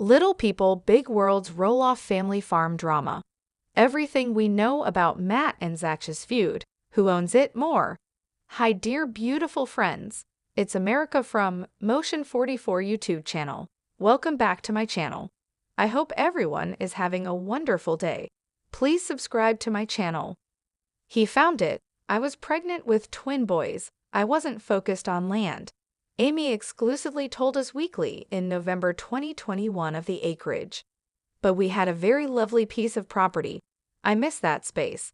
Little People, Big World's Roloff family farm drama. Everything we know about Matt and Zach's feud. Who owns it more? Hi dear beautiful friends. It's America from Motion 44 YouTube channel. Welcome back to my channel. I hope everyone is having a wonderful day. Please subscribe to my channel. He found it. I was pregnant with twin boys. I wasn't focused on land. Amy exclusively told us weekly in November 2021 of the acreage. But we had a very lovely piece of property. I miss that space.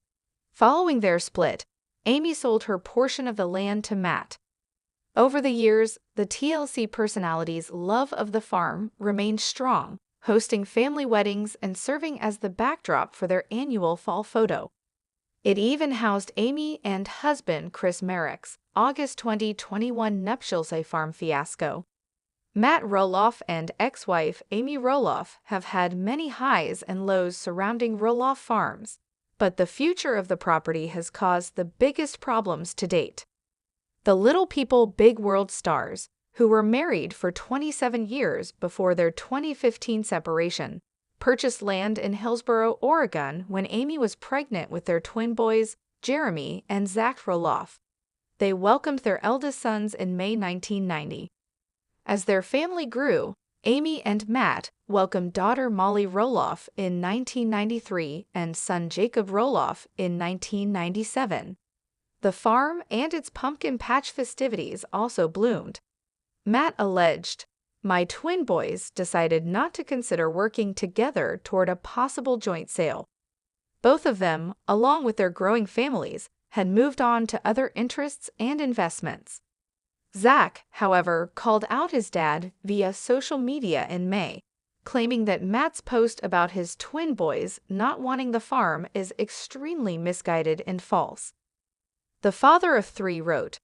Following their split, Amy sold her portion of the land to Matt. Over the years, the TLC personality's love of the farm remained strong, hosting family weddings and serving as the backdrop for their annual fall photo. It even housed Amy and husband Chris Merrick's August 2021 nuptials farm fiasco. Matt Roloff and ex-wife Amy Roloff have had many highs and lows surrounding Roloff Farms, but the future of the property has caused the biggest problems to date. The Little People, Big World stars, who were married for 27 years before their 2015 separation, purchased land in Hillsboro, Oregon when Amy was pregnant with their twin boys, Jeremy and Zach Roloff. They welcomed their eldest sons in May 1990. As their family grew, Amy and Matt welcomed daughter Molly Roloff in 1993 and son Jacob Roloff in 1997. The farm and its pumpkin patch festivities also bloomed. Matt alleged, "My twin boys decided not to consider working together toward a possible joint sale. Both of them, along with their growing families, had moved on to other interests and investments." Zach, however, called out his dad via social media in May, claiming that Matt's post about his twin boys not wanting the farm is extremely misguided and false. The father of three wrote,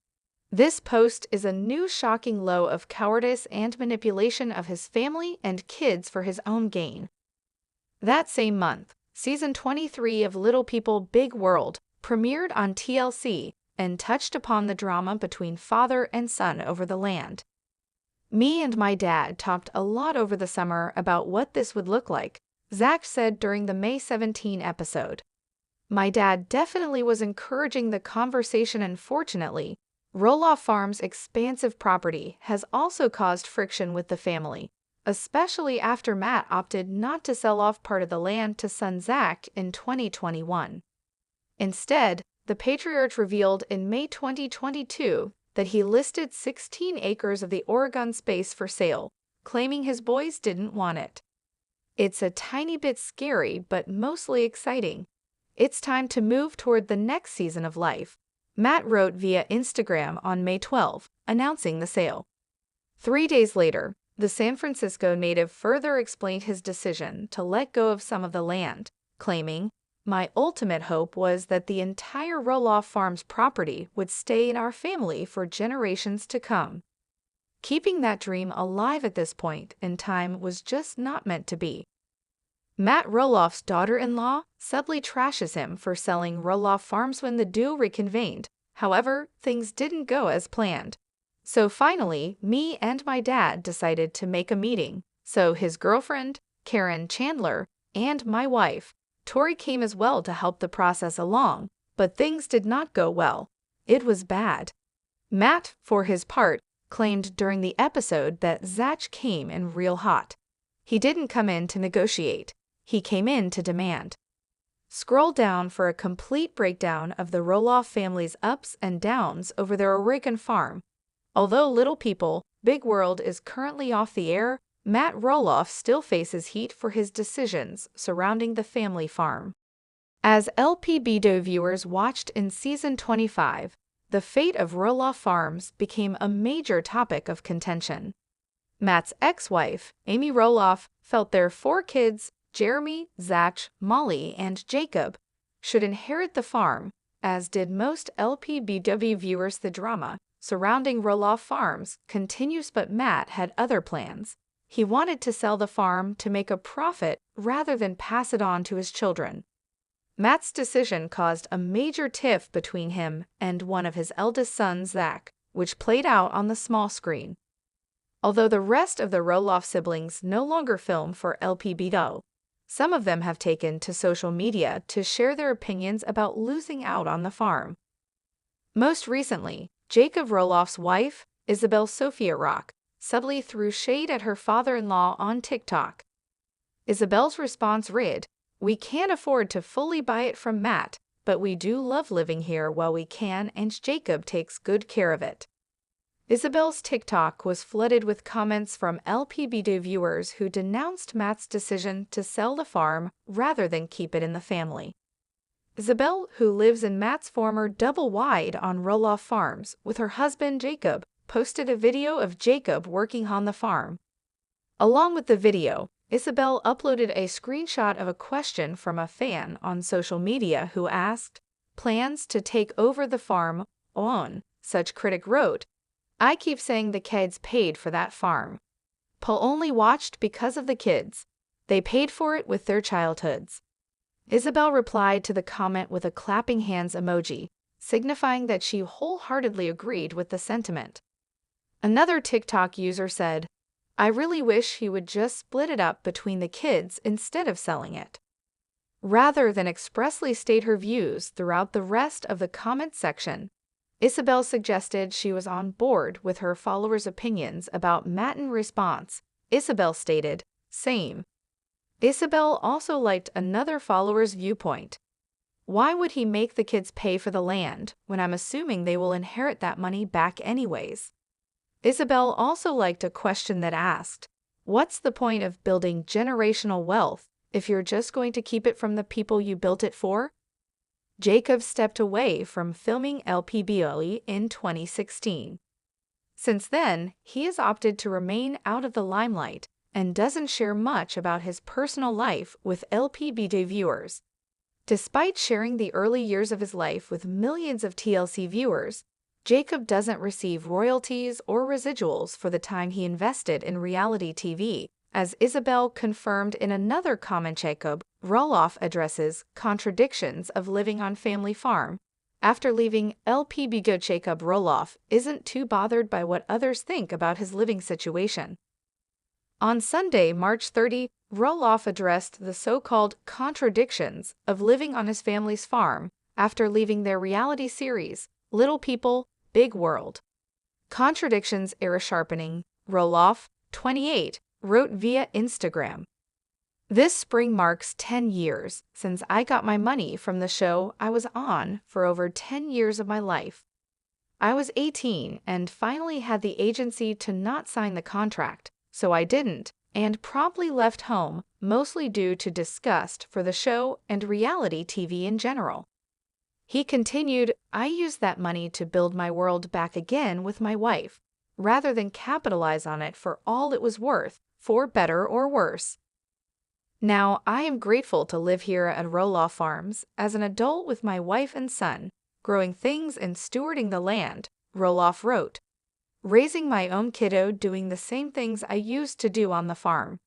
"This post is a new shocking low of cowardice and manipulation of his family and kids for his own gain." That same month, Season 23 of Little People, Big World premiered on TLC and touched upon the drama between father and son over the land. "Me and my dad talked a lot over the summer about what this would look like," Zach said during the May 17 episode. "My dad definitely was encouraging the conversation, and fortunately, Roloff Farm's expansive property has also caused friction with the family, especially after Matt opted not to sell off part of the land to son Zach in 2021. Instead, the patriarch revealed in May 2022 that he listed 16 acres of the Oregon space for sale, claiming his boys didn't want it. "It's a tiny bit scary but mostly exciting. It's time to move toward the next season of life," Matt wrote via Instagram on May 12, announcing the sale. 3 days later, the San Francisco native further explained his decision to let go of some of the land, claiming, "My ultimate hope was that the entire Roloff Farms property would stay in our family for generations to come. Keeping that dream alive at this point in time was just not meant to be." Matt Roloff's daughter-in-law subtly trashes him for selling Roloff Farms when the duo reconvened. However, things didn't go as planned. "So finally, me and my dad decided to make a meeting. So his girlfriend, Karen Chandler, and my wife, Tori, came as well to help the process along, but things did not go well. It was bad." Matt, for his part, claimed during the episode that Zach came in real hot. "He didn't come in to negotiate. He came in to demand." Scroll down for a complete breakdown of the Roloff family's ups and downs over their Oregon farm. Although Little People, Big World is currently off the air, Matt Roloff still faces heat for his decisions surrounding the family farm. As LPBDO viewers watched in Season 25, the fate of Roloff Farms became a major topic of contention. Matt's ex-wife, Amy Roloff, felt their 4 kids, Jeremy, Zach, Molly, and Jacob, should inherit the farm, as did most LPBW viewers. The drama surrounding Roloff Farms continues, but Matt had other plans. He wanted to sell the farm to make a profit rather than pass it on to his children. Matt's decision caused a major tiff between him and one of his eldest sons, Zach, which played out on the small screen. Although the rest of the Roloff siblings no longer film for LPBO, some of them have taken to social media to share their opinions about losing out on the farm. Most recently, Jacob Roloff's wife, Isabel Sophia Rock, subtly threw shade at her father-in-law on TikTok. Isabel's response read, "We can't afford to fully buy it from Matt, but we do love living here while we can, and Jacob takes good care of it." Isabel's TikTok was flooded with comments from LPBD viewers who denounced Matt's decision to sell the farm rather than keep it in the family. Isabel, who lives in Matt's former double-wide on Roloff Farms with her husband Jacob, posted a video of Jacob working on the farm. Along with the video, Isabel uploaded a screenshot of a question from a fan on social media who asked, "Plans to take over the farm on?" Such critic wrote, "I keep saying the kids paid for that farm. Paul only watched because of the kids. They paid for it with their childhoods." Isabel replied to the comment with a clapping hands emoji, signifying that she wholeheartedly agreed with the sentiment. Another TikTok user said, "I really wish he would just split it up between the kids instead of selling it." Rather than expressly state her views throughout the rest of the comment section, Isabel suggested she was on board with her followers' opinions about Matt. In response, Isabel stated, "Same." Isabel also liked another follower's viewpoint. "Why would he make the kids pay for the land when I'm assuming they will inherit that money back anyways?" Isabel also liked a question that asked, "What's the point of building generational wealth if you're just going to keep it from the people you built it for?" Jacob stepped away from filming LPBO in 2016. Since then, he has opted to remain out of the limelight and doesn't share much about his personal life with LPBD viewers. Despite sharing the early years of his life with millions of TLC viewers, Jacob doesn't receive royalties or residuals for the time he invested in reality TV, as Isabel confirmed in another comment. Jacob Roloff addresses contradictions of living on family farm. After leaving LPBO, Jacob Roloff isn't too bothered by what others think about his living situation. On Sunday, March 30, Roloff addressed the so-called contradictions of living on his family's farm after leaving their reality series, Little People, Big World. Contradictions era sharpening, Roloff, 28, wrote via Instagram. "This spring marks 10 years since I got my money from the show I was on for over 10 years of my life. I was 18 and finally had the agency to not sign the contract, so I didn't, and promptly left home, mostly due to disgust for the show and reality TV in general." He continued, "I used that money to build my world back again with my wife, rather than capitalize on it for all it was worth, for better or worse. Now, I am grateful to live here at Roloff Farms as an adult with my wife and son, growing things and stewarding the land," Roloff wrote. "Raising my own kiddo, doing the same things I used to do on the farm.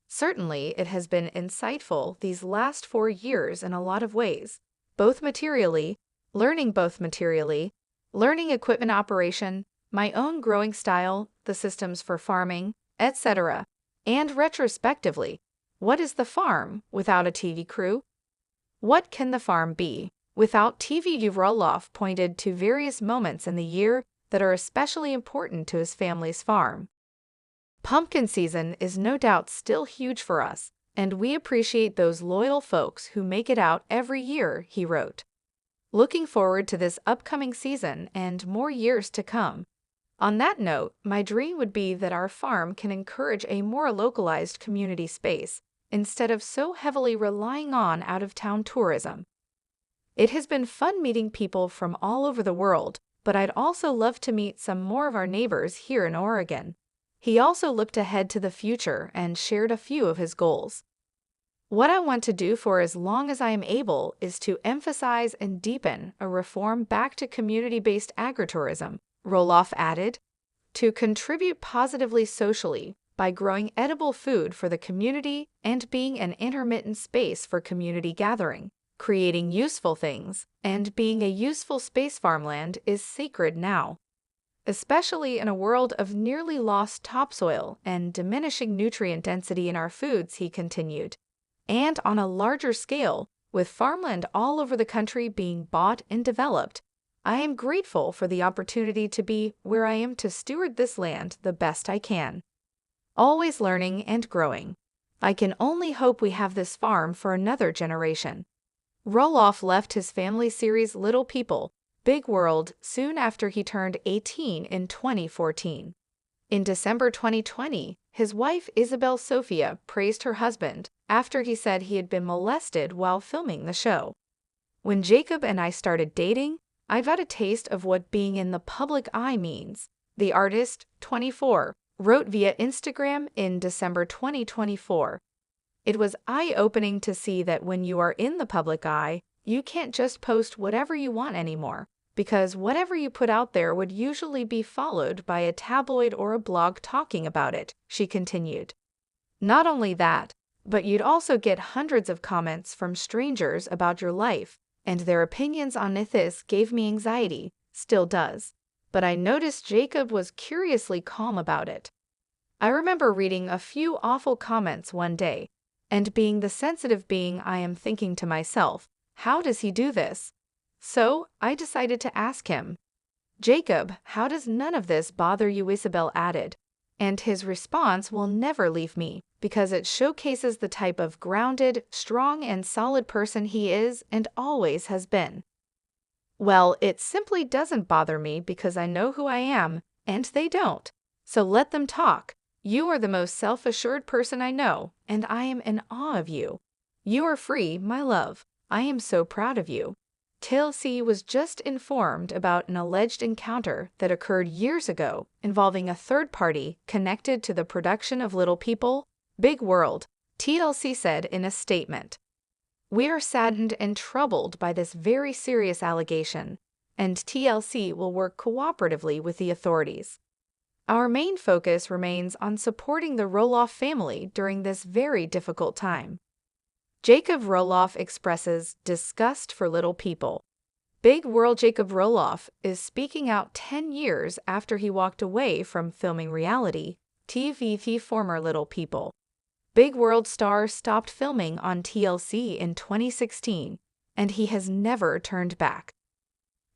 Certainly, it has been insightful these last 4 years in a lot of ways, both materially, learning equipment operation, my own growing style, the systems for farming, etc. And retrospectively, what is the farm without a TV crew? What can the farm be without TV?" Roloff pointed to various moments in the year that are especially important to his family's farm. "Pumpkin season is no doubt still huge for us, and we appreciate those loyal folks who make it out every year," he wrote. "Looking forward to this upcoming season and more years to come. On that note, my dream would be that our farm can encourage a more localized community space, instead of so heavily relying on out-of-town tourism. It has been fun meeting people from all over the world, but I'd also love to meet some more of our neighbors here in Oregon." He also looked ahead to the future and shared a few of his goals. "What I want to do for as long as I am able is to emphasize and deepen a reform back to community-based agritourism," Roloff added, "to contribute positively socially by growing edible food for the community and being an intermittent space for community gathering, creating useful things, and being a useful space. Farmland is sacred now." especially in a world of nearly lost topsoil and diminishing nutrient density in our foods, he continued. And on a larger scale, with farmland all over the country being bought and developed, I am grateful for the opportunity to be where I am to steward this land the best I can. Always learning and growing. I can only hope we have this farm for another generation. Roloff left his family series Little People, Big World soon after he turned 18 in 2014. In December 2020, his wife Isabel Sofia praised her husband after he said he had been molested while filming the show. When Jacob and I started dating, I got a taste of what being in the public eye means, the artist, 24, wrote via Instagram in December 2024. It was eye-opening to see that when you are in the public eye, you can't just post whatever you want anymore, because whatever you put out there would usually be followed by a tabloid or a blog talking about it, she continued. Not only that, but you'd also get hundreds of comments from strangers about your life, and their opinions on this gave me anxiety, still does. But I noticed Jacob was curiously calm about it. I remember reading a few awful comments one day, and being the sensitive being I am thinking to myself, how does he do this? So I decided to ask him. Jacob, how does none of this bother you? Isabel added. And his response will never leave me, because it showcases the type of grounded, strong and solid person he is and always has been. Well, it simply doesn't bother me because I know who I am, and they don't. So let them talk. You are the most self-assured person I know, and I am in awe of you. You are free, my love. I am so proud of you. TLC was just informed about an alleged encounter that occurred years ago involving a third party connected to the production of Little People, Big World, TLC said in a statement. We are saddened and troubled by this very serious allegation, and TLC will work cooperatively with the authorities. Our main focus remains on supporting the Roloff family during this very difficult time. Jacob Roloff expresses disgust for Little People. Big World. Jacob Roloff is speaking out 10 years after he walked away from filming reality TV. The former Little People, Big World star stopped filming on TLC in 2016, and he has never turned back.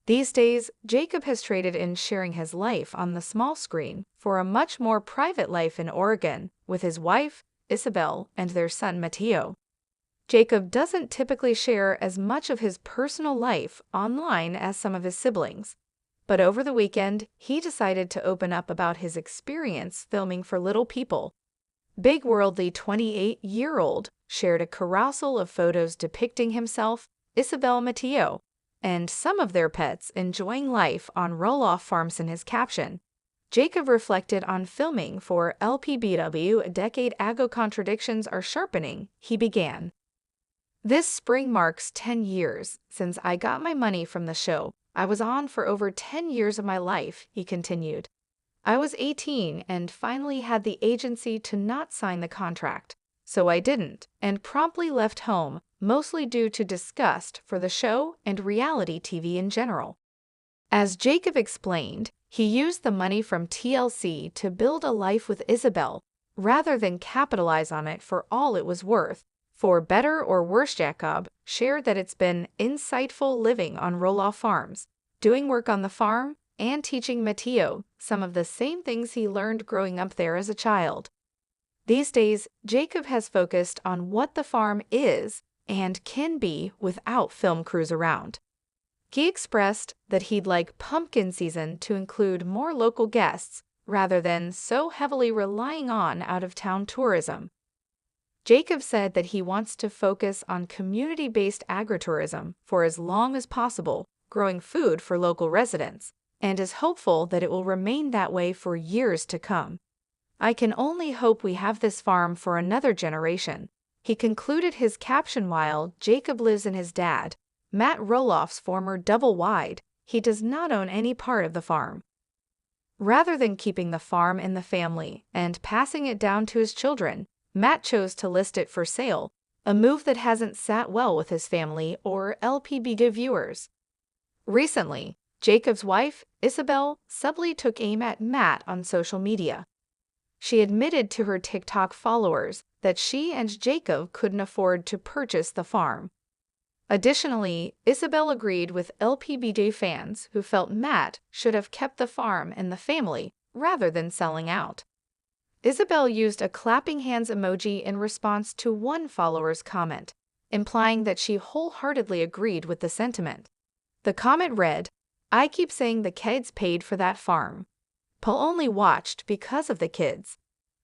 These days, Jacob has traded in sharing his life on the small screen for a much more private life in Oregon with his wife, Isabel, and their son, Mateo. Jacob doesn't typically share as much of his personal life online as some of his siblings, but over the weekend, he decided to open up about his experience filming for Little People. Big World. The 28-year-old shared a carousel of photos depicting himself, Isabel, Mateo, and some of their pets enjoying life on Roloff farms. In his caption, Jacob reflected on filming for LPBW a decade ago. Contradictions are sharpening, he began. This spring marks 10 years since I got my money from the show I was on for over 10 years of my life, he continued. I was 18 and finally had the agency to not sign the contract, so I didn't, and promptly left home, mostly due to disgust for the show and reality TV in general. As Jacob explained, he used the money from TLC to build a life with Isabel, rather than capitalize on it for all it was worth. For better or worse, Jacob shared that it's been insightful living on Roloff farms, doing work on the farm, and teaching Mateo some of the same things he learned growing up there as a child. These days, Jacob has focused on what the farm is and can be without film crews around. He expressed that he'd like pumpkin season to include more local guests rather than so heavily relying on out-of-town tourism. Jacob said that he wants to focus on community-based agritourism for as long as possible, growing food for local residents, and is hopeful that it will remain that way for years to come. I can only hope we have this farm for another generation, he concluded his caption. While Jacob lives in his dad, Matt Roloff's former double-wide, he does not own any part of the farm. Rather than keeping the farm in the family and passing it down to his children, Matt chose to list it for sale, a move that hasn't sat well with his family or LPBW viewers. Recently, Jacob's wife, Isabel, subtly took aim at Matt on social media. She admitted to her TikTok followers that she and Jacob couldn't afford to purchase the farm. Additionally, Isabel agreed with LPBJ fans who felt Matt should have kept the farm and the family rather than selling out. Isabel used a clapping hands emoji in response to one follower's comment, implying that she wholeheartedly agreed with the sentiment. The comment read, "I keep saying the kids paid for that farm. Paul only watched because of the kids.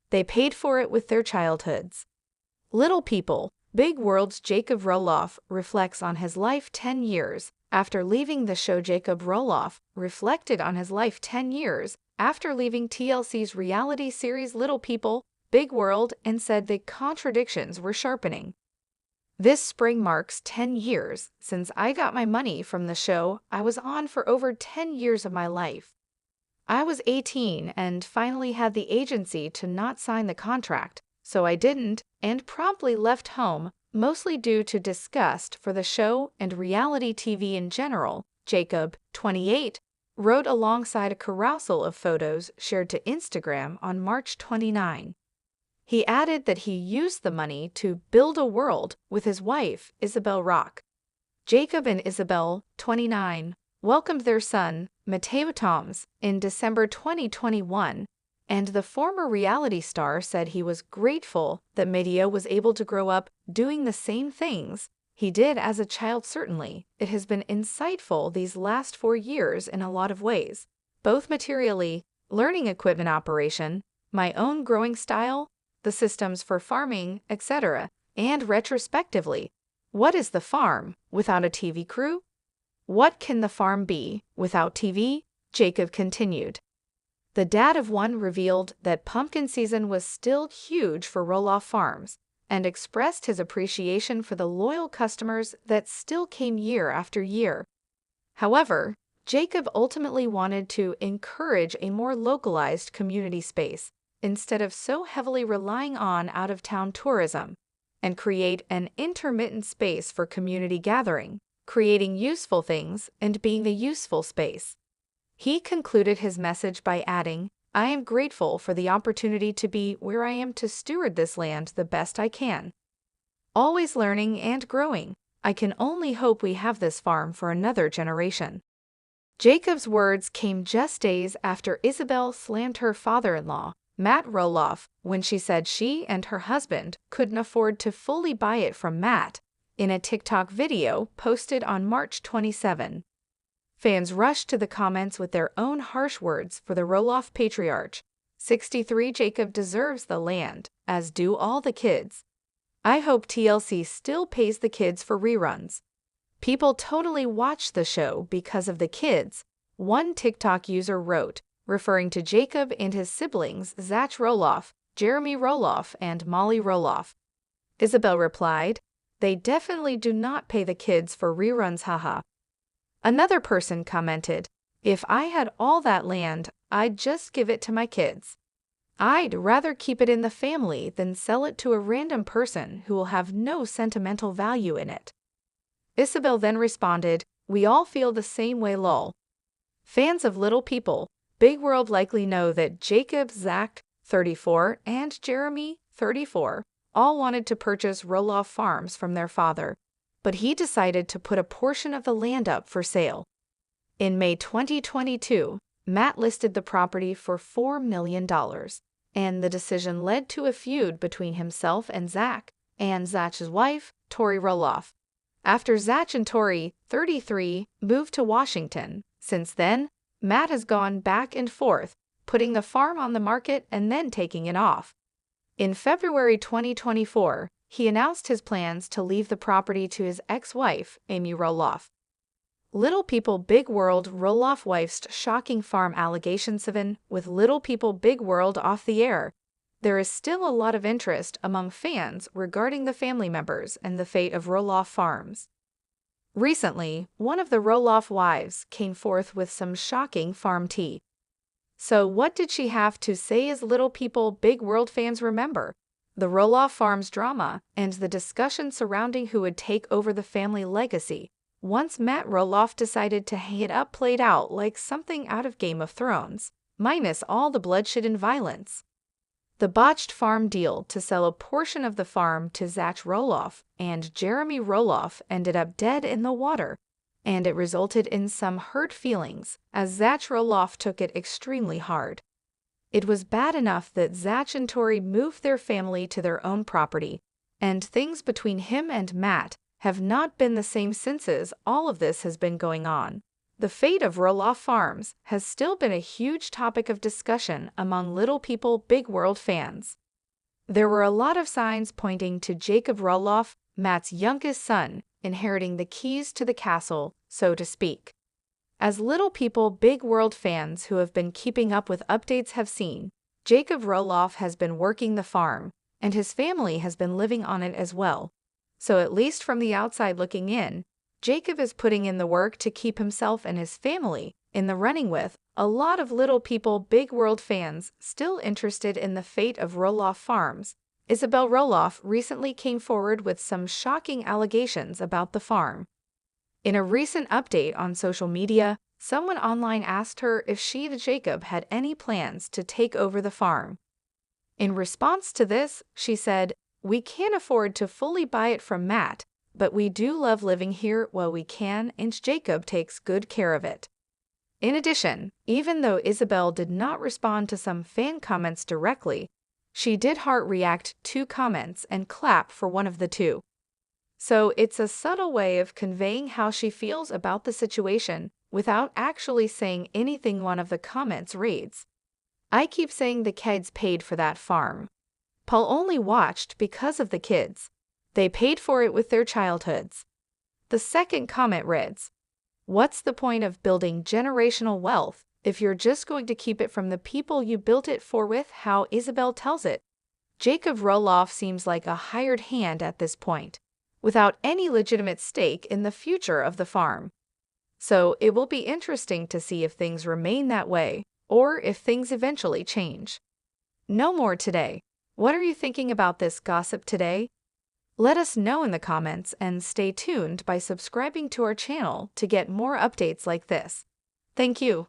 They paid for it with their childhoods." Little People, Big World's Jacob Roloff reflects on his life 10 years after leaving the show. Jacob Roloff reflected on his life 10 years after leaving TLC's reality series Little People, Big World, and said the contradictions were sharpening. "This spring marks 10 years since I got my money from the show I was on for over 10 years of my life. I was 18 and finally had the agency to not sign the contract, so I didn't, and promptly left home, mostly due to disgust for the show and reality TV in general," Jacob, 28, wrote alongside a carousel of photos shared to Instagram on March 29. He added that he used the money to build a world with his wife, Isabel Rock. Jacob and Isabel, 29, welcomed their son, Mateo Toms, in December 2021, and the former reality star said he was grateful that Mateo was able to grow up doing the same things he did as a child. "Certainly, it has been insightful these last 4 years in a lot of ways, both materially, learning equipment operation, my own growing style, the systems for farming, etc., and retrospectively, what is the farm without a TV crew? What can the farm be without TV?" Jacob continued. The dad of one revealed that pumpkin season was still huge for Roloff Farms and expressed his appreciation for the loyal customers that still came year after year. However, Jacob ultimately wanted to encourage a more localized community space instead of so heavily relying on out-of-town tourism, and create an intermittent space for community gathering, creating useful things and being the useful space. He concluded his message by adding, "I am grateful for the opportunity to be where I am to steward this land the best I can. Always learning and growing. I can only hope we have this farm for another generation." Jacob's words came just days after Isabel slammed her father-in-law, Matt Roloff, when she said she and her husband couldn't afford to fully buy it from Matt, in a TikTok video posted on March 27. Fans rushed to the comments with their own harsh words for the Roloff patriarch. 63 Jacob deserves the land, as do all the kids. I hope TLC still pays the kids for reruns. People totally watch the show because of the kids, one TikTok user wrote, referring to Jacob and his siblings Zach Roloff, Jeremy Roloff, and Molly Roloff. Isabel replied, "They definitely do not pay the kids for reruns, haha." Another person commented, "If I had all that land, I'd just give it to my kids. I'd rather keep it in the family than sell it to a random person who will have no sentimental value in it." Isabel then responded, "We all feel the same way, lol." Fans of Little People, Big World likely know that Jacob, Zach, 34, and Jeremy, 34, all wanted to purchase Roloff Farms from their father, but he decided to put a portion of the land up for sale. In May 2022, Matt listed the property for $4 million, and the decision led to a feud between himself and Zach, and Zach's wife, Tori Roloff. After Zach and Tori, 33, moved to Washington, since then, Matt has gone back and forth, putting the farm on the market and then taking it off. In February 2024, he announced his plans to leave the property to his ex-wife, Amy Roloff. Little People Big World Roloff wife's shocking farm allegations. 7 With Little People Big World off the air, there is still a lot of interest among fans regarding the family members and the fate of Roloff Farms. Recently, one of the Roloff wives came forth with some shocking farm tea. So what did she have to say? As Little People Big World fans remember the Roloff Farms drama and the discussion surrounding who would take over the family legacy, Once Matt Roloff decided to hang it up played out like something out of Game of Thrones, minus all the bloodshed and violence. The botched farm deal to sell a portion of the farm to Zach Roloff and Jeremy Roloff ended up dead in the water, and it resulted in some hurt feelings as Zach Roloff took it extremely hard. It was bad enough that Zach and Tori moved their family to their own property, and things between him and Matt have not been the same since all of this has been going on. The fate of Roloff Farms has still been a huge topic of discussion among Little People Big World fans. There were a lot of signs pointing to Jacob Roloff, Matt's youngest son, inheriting the keys to the castle, so to speak. As Little People Big World fans who have been keeping up with updates have seen, Jacob Roloff has been working the farm, and his family has been living on it as well. So at least from the outside looking in, Jacob is putting in the work to keep himself and his family in the running with a lot of Little People Big World fans still interested in the fate of Roloff Farms. Isabel Roloff recently came forward with some shocking allegations about the farm. In a recent update on social media, someone online asked her if she and Jacob had any plans to take over the farm. In response to this, she said, "We can't afford to fully buy it from Matt, but we do love living here while we can, and Jacob takes good care of it." In addition, even though Isabel did not respond to some fan comments directly, she did heart react to comments and clap for one of the two. So it's a subtle way of conveying how she feels about the situation without actually saying anything. One of the comments reads, "I keep saying the kids paid for that farm. Paul only watched because of the kids. They paid for it with their childhoods." The second comment reads, "What's the point of building generational wealth if you're just going to keep it from the people you built it for?" With how Isabel tells it, Jacob Roloff seems like a hired hand at this point, without any legitimate stake in the future of the farm. So it will be interesting to see if things remain that way or if things eventually change. No more today. What are you thinking about this gossip today? Let us know in the comments and stay tuned by subscribing to our channel to get more updates like this. Thank you.